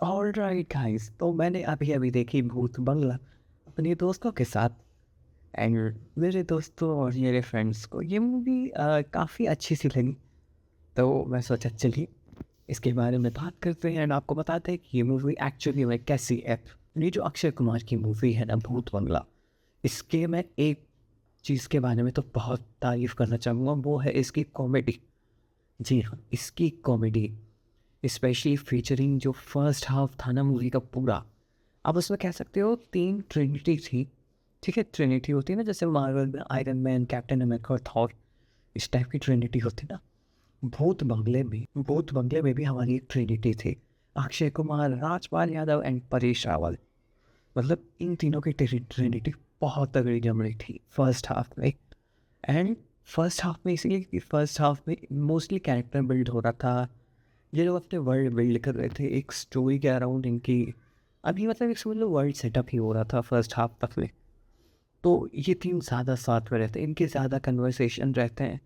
Alright guys, तो मैंने अभी अभी देखी भूत बंगला अपने दोस्तों के साथ। एंड मेरे दोस्तों और मेरे फ्रेंड्स को ये मूवी काफ़ी अच्छी सी लगी। तो मैं सोचा चलिए इसके बारे में बात करते हैं एंड आपको बताते हैं कि ये मूवी एक्चुअली में कैसी है। ये जो अक्षय कुमार की मूवी है ना, भूत बंगला, इसके मैं एक चीज़ के बारे में तो बहुत तारीफ़ करना चाहूँगा, वो है इसकी कॉमेडी। जी हाँ, इसकी कॉमेडी स्पेशली फीचरिंग जो फर्स्ट हाफ था ना मूवी का पूरा, आप उसमें कह सकते हो 3 ट्रिनिटी थी। ठीक है, ट्रिनिटी होती है ना, जैसे मार्वल में आयरन मैन, कैप्टन अमेरिका और थॉर, इस टाइप की ट्रिनिटी होती है ना। भूत बंगले में भी हमारी एक ट्रिनिटी थी। अक्षय कुमार, राजपाल यादव एंड परेश रावल। मतलब इन तीनों की ट्रिनिटी बहुत तगड़ी जम रही थी फर्स्ट हाफ में। एंड फर्स्ट हाफ में इसीलिए कि फर्स्ट हाफ में मोस्टली कैरेक्टर बिल्ड हो रहा था। ये लोग अपने वर्ल्ड बिल्ड कर रहे थे एक स्टोरी के अराउंड इनकी। अभी मतलब एक समझ लो वर्ल्ड सेटअप ही हो रहा था फर्स्ट हाफ तक में। तो ये तीन ज़्यादा साथ में रहते हैं, इनके ज़्यादा कन्वर्सेशन रहते हैं।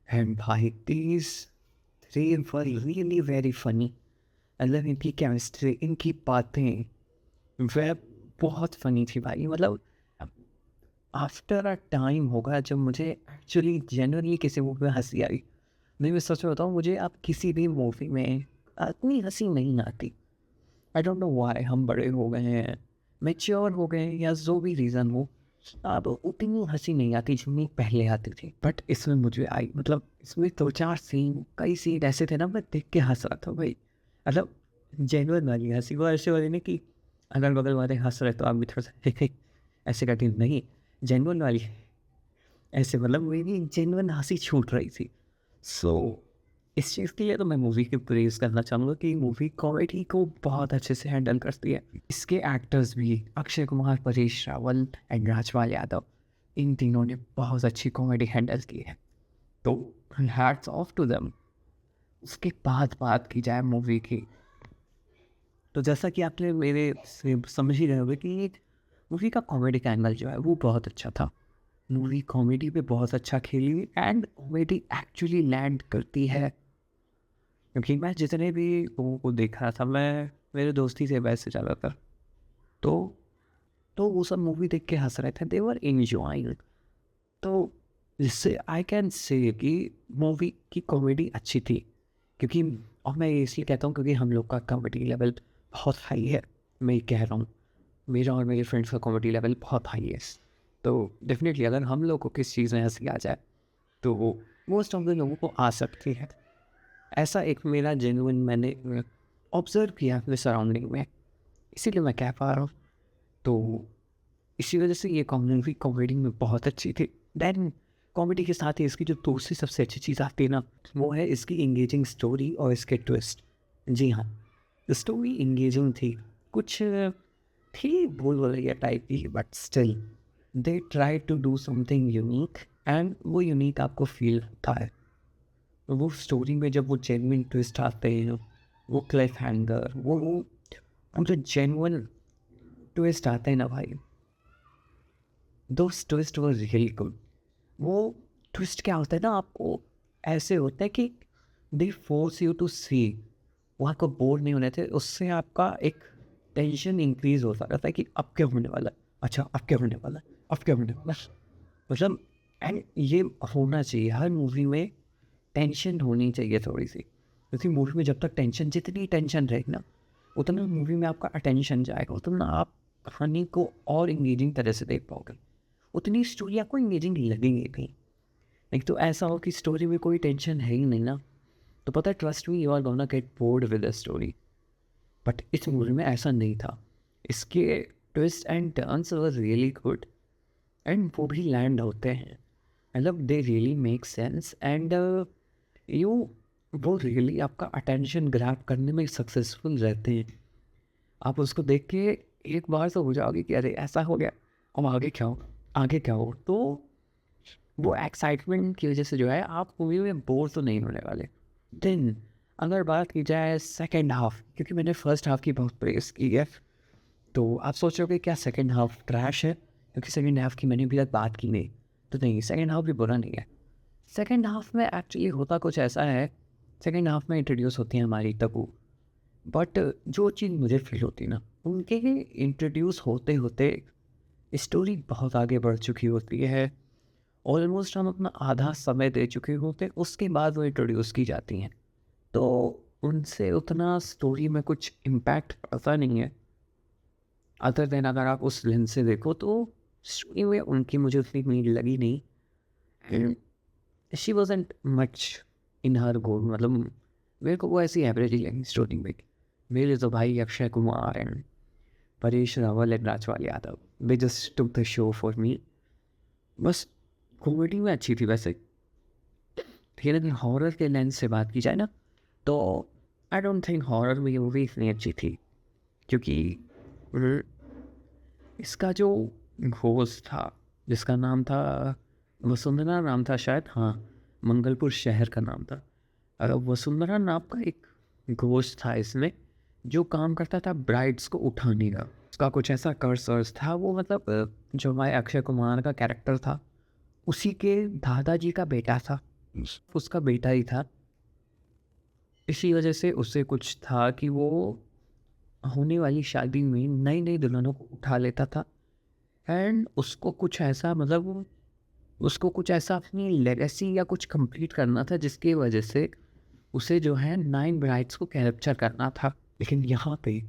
एंड भाई these three were really very funny. मतलब इनकी केमिस्ट्री, इनकी बातें वह बहुत फनी थी भाई। मतलब आफ्टर अ टाइम होगा जब मुझे एक्चुअली जेन्युइनली किसी मूवी में हंसी आई। नहीं, मैं सच में बताऊँ, मुझे अब किसी भी मूवी में इतनी हंसी नहीं आती। आई डोंट नो व्हाई, हम बड़े हो गए हैं, मैच्योर हो गए हैं, या जो भी रीज़न हो, अब उतनी हंसी नहीं आती जितनी पहले आती थी। बट इसमें मुझे आई, मतलब इसमें 2-4 सीन, कई सीन ऐसे थे ना, मैं देख के हंस रहा था भाई। मतलब जेन्युइन वाली हंसी, वो ऐसे वाली नहीं कि अगल बगल वाले हंस रहे तो आप भी थोड़ा सा ऐसे करके, नहीं, जेन्युइन वाली। ऐसे मतलब मेरी जेन्युइन हंसी छूट रही थी। सो इस चीज़ के लिए तो मैं मूवी की प्रेज़ करना चाहूँगा कि मूवी कॉमेडी को बहुत अच्छे से हैंडल करती है। इसके एक्टर्स भी अक्षय कुमार, परेश रावल एंड राजपाल यादव, इन तीनों ने बहुत अच्छी कॉमेडी हैंडल की है। तो हैट्स ऑफ टू देम। उसके बाद बात की जाए मूवी की, तो जैसा कि आपने मेरे से समझ ही रहे होंगे कि मूवी का कॉमेडी का एंगल जो है वो बहुत अच्छा था। मूवी कॉमेडी पे बहुत अच्छा खेली एंड कॉमेडी एक्चुअली लैंड करती है। क्योंकि मैं जितने भी लोगों को देख रहा था, मैं मेरे दोस्ती से वैसे ज़्यादातर, तो तो वो सब मूवी देख के हंस रहे थे, दे वर एंजॉयिंग। तो जिससे आई कैन से कि मूवी की कॉमेडी अच्छी थी। क्योंकि, और मैं इसलिए कहता हूँ क्योंकि हम लोग का कॉमेडी लेवल बहुत हाई है। मैं ये कह रहा हूँ, मेरा और मेरे फ्रेंड्स का कॉमेडी लेवल बहुत हाई है। तो डेफिनेटली अगर हम लोग को किस चीज़ में हंसी आ जाए तो वो मोस्ट ऑफ द लोगों को आ सकती है। ऐसा एक मेरा जेन्युइन मैंने ऑब्ज़र्व किया अपने सराउंडिंग में, इसीलिए मैं कह पा रहा हूँ। तो इसी वजह से ये मूवी कॉमेडी में बहुत अच्छी थी। देन कॉमेडी के साथ ही इसकी जो दूसरी सबसे अच्छी चीज़ आती है ना, वो है इसकी एंगेजिंग स्टोरी और इसके ट्विस्ट। जी हाँ, स्टोरी एंगेजिंग थी। कुछ थी भूल भुलैया टाइप की, but still they try to do something unique and वो यूनिक आपको फील होता है। वो स्टोरी में जब वो जेन्युइन ट्विस्ट आते हैं, वो क्लिफ हैंगर, वो जो जेन्युइन ट्विस्ट आते हैं ना भाई, दोस ट्विस्ट वर रियली गुड। वो ट्विस्ट क्या होता है ना, आपको ऐसे होता है कि दे फोर्स यू टू सी, वो आपको बोर नहीं होने थे, उससे आपका एक टेंशन इंक्रीज होता रहता है कि अब क्या होने वाला है, अच्छा अब क्या होने वाला है, अब क्या होने वाला है। मतलब एंड ये होना चाहिए हर मूवी में, टेंशन होनी चाहिए थोड़ी सी। क्योंकि मूवी में जब तक टेंशन, जितनी टेंशन रहेगी ना, उतना मूवी में आपका अटेंशन जाएगा, उतना आप कहानी को और इंगेजिंग तरह से देख पाओगे, उतनी स्टोरी आपको इंगेजिंग लगेगी भी। एक तो ऐसा हो कि स्टोरी में कोई टेंशन है ही नहीं ना, तो पता है, trust me, you are gonna get bored with the story. But इस मूवी में ऐसा नहीं था। इसके twist and turns were really good and वो भी लैंड होते हैं। मतलब they really make sense and you वो रियली आपका अटेंशन ग्रैब करने में सक्सेसफुल रहते हैं। आप उसको देख के एक बार तो हो जाओगे कि अरे ऐसा हो गया, अब आगे क्या हो, आगे क्या हो। तो वो एक्साइटमेंट की वजह से जो है आप मूवी में बोर तो नहीं होने वाले। देन अगर बात की जाए सेकेंड हाफ, क्योंकि मैंने फर्स्ट हाफ की बहुत प्रेस की है, तो आप सोच रहे हो कि क्या सेकेंड हाफ ट्रैश है, क्योंकि सेकेंड हाफ की मैंने अभी तक बात की नहीं। तो नहीं, सेकेंड हाफ भी बुरा नहीं है। सेकेंड हाफ में एक्चुअली होता कुछ ऐसा है, सेकेंड हाफ में इंट्रोड्यूस होती है हमारी तबू। बट जो चीज़ मुझे फ़ील होती ना, उनके इंट्रोड्यूस होते-होते स्टोरी बहुत आगे बढ़ चुकी होती है। ऑलमोस्ट हम अपना आधा समय दे चुके होते हैं, उसके बाद वो इंट्रोड्यूस की जाती हैं। तो उनसे उतना स्टोरी में कुछ इम्पैक्ट पड़ता नहीं है। अदर देन अगर आप उस लेंस से देखो तो स्टोरी में उनकी मुझे उतनी नीड लगी नहीं। And she wasn't much in her goal, मतलब मेरे को वो ऐसी एवरेज ही लगी स्टोरी में। मेरे लिए तो भाई Akshay Kumar and Paresh Rawal and Rajpal Yadav, they just took the show for me. बस कॉमेडी में अच्छी थी वैसे, ठीक है, लेकिन हॉरर के लेंस से बात की जाए ना, तो आई डोंट थिंक हॉरर में ये मूवी इतनी अच्छी थी, क्योंकि र- इसका जो घोस्ट था, जिसका नाम था वसुंधरा नाम था शायद, हाँ, मंगलपुर शहर का नाम था। वसुंधरा नाम का एक घोस्ट था इसमें, जो काम करता था ब्राइड्स को उठाने का। उसका कुछ ऐसा कर्स वर्स था वो, मतलब जो हमारे अक्षय कुमार का कैरेक्टर था, उसी के दादाजी का बेटा था, उसका बेटा ही था। इसी वजह से उससे कुछ था कि वो होने वाली शादी में नई नई दुल्हनों को उठा लेता था। एंड उसको कुछ ऐसा, मतलब उसको कुछ ऐसा अपनी लेगेसी या कुछ कंप्लीट करना था, जिसकी वजह से उसे जो है 9 ब्राइड्स को कैप्चर करना था। लेकिन यहाँ पे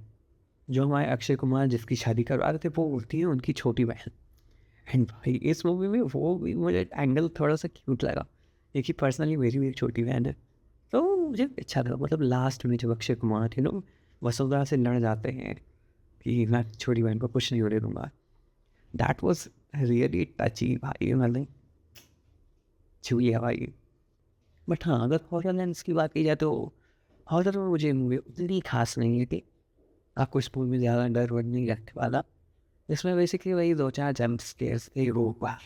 जो हमारे अक्षय कुमार जिसकी शादी करवा रहे थे, वो होती है उनकी छोटी बहन। एंड भाई इस मूवी में वो भी मुझे एंगल थोड़ा सा क्यूट लगा, क्योंकि पर्सनली मेरी भी एक छोटी बहन है। तो मुझे अच्छा लगा, मतलब लास्ट में जब अक्षय कुमार वसुंधरा से लड़ जाते हैं कि मैं छोटी बहन को कुछ नहीं होने दूंगा, दैट वॉज रियली टची भाई, मतलब छू लिया भाई। बट हाँ, अगर हॉरर लेंस की बात की जाए तो हॉरर में मुझे मूवी उतनी खास नहीं है कि आपको इस मूवी में ज़्यादा डर वर नहीं लगने वाला। इसमें बेसिकली वही 2-4 जंप स्केयर्स थे, वो वाह!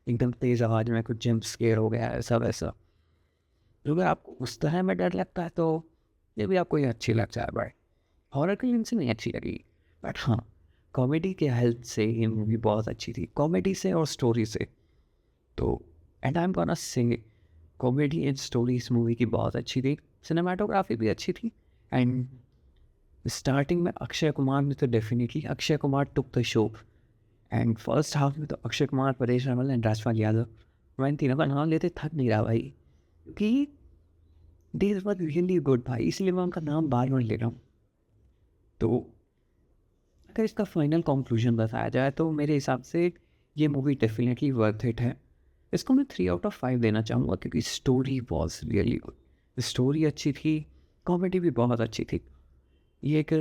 एकदम तेज़ आवाज़ में कुछ जंप स्केयर हो गया, ऐसा वैसा। तो अगर आपको उस तरह में डर लगता है तो ये भी आपको ये अच्छी लग जाए भाई। हॉरर की लेंस से नहीं अच्छी लगी, बट हाँ, कॉमेडी के हेल्प से ये मूवी बहुत अच्छी थी, कॉमेडी से और स्टोरी से। तो and I am gonna say comedy and story इस मूवी की बहुत अच्छी थी, सिनेमाटोग्राफी भी अच्छी थी। एंड स्टार्टिंग में अक्षय कुमार ने तो definitely Akshay Kumar took the show. And first half में तो अक्षय कुमार, परेश रावल एंड राजपाल यादव, मैं इन तीनों का नाम लेते थक नहीं रहा भाई, क्योंकि दे वर रियली गुड भाई, इसलिए मैं उनका नाम बार बार ले रहा हूँ। तो अगर इसका फाइनल कंक्लूजन बताया जाए तो मेरे हिसाब से ये मूवी डेफिनेटली वर्थ इट है। इसको मैं 3 आउट ऑफ 5 देना चाहूँगा, क्योंकि story was really good, story अच्छी थी, कॉमेडी भी बहुत अच्छी थी। ये एक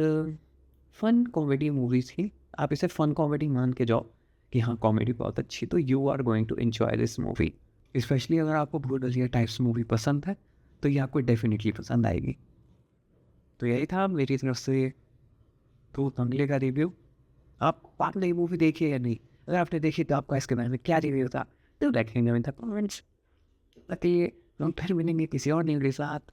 फन कॉमेडी मूवी थी, आप इसे फन कॉमेडी मान के जाओ कि हाँ कॉमेडी बहुत अच्छी, तो you are going to enjoy this movie. Specially अगर आपको भूल भुलैया टाइप्स मूवी पसंद है तो ये आपको डेफिनेटली पसंद आएगी। तो यही था मेरी तरफ से तो दंगले का रिव्यू। आप आपने ये मूवी देखी है या नहीं? अगर आपने देखी तो आपका इसके बारे में क्या रिव्यू था, तो देखेंगे इन द कमेंट्स। ताकि हम फिर मिलेंगे किसी और न्यू के साथ।